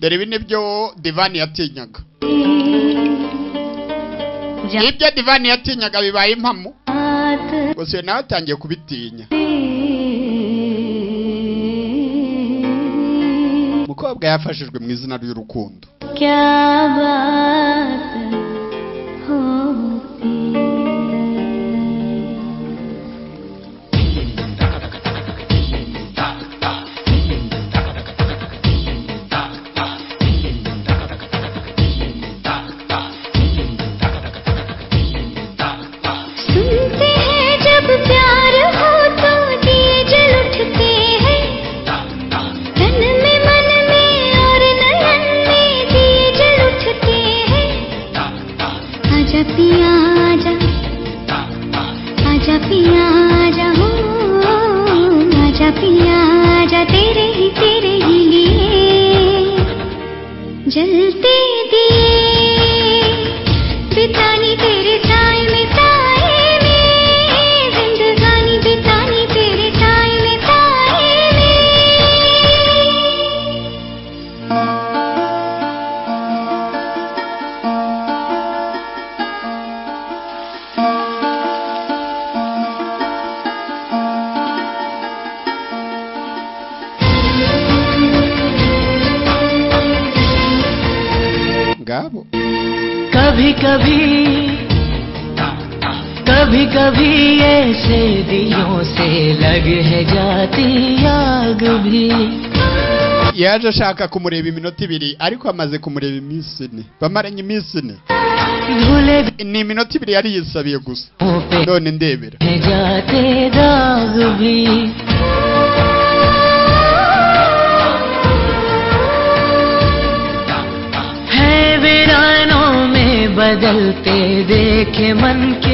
dore ibi nibyo Divani yatinyaga. Ibyo Divani yatinyaga bibaye impamo. Gusa nawe atangiye kubitinya. Umukobwa yafashijwe mu izina ry'urukundo. कभी कभी ऐसे दिलों से लगे है जाती आग भी. Yaje ashaka kumureba iminota 2 ariko amaze kumureba iminsi 4. Bamaranye iminsi 4. Ni iminota 2 yari yisabiye gusa. None ndebera. जाते दाग भी. है वीरानों में बदलते देखे मन के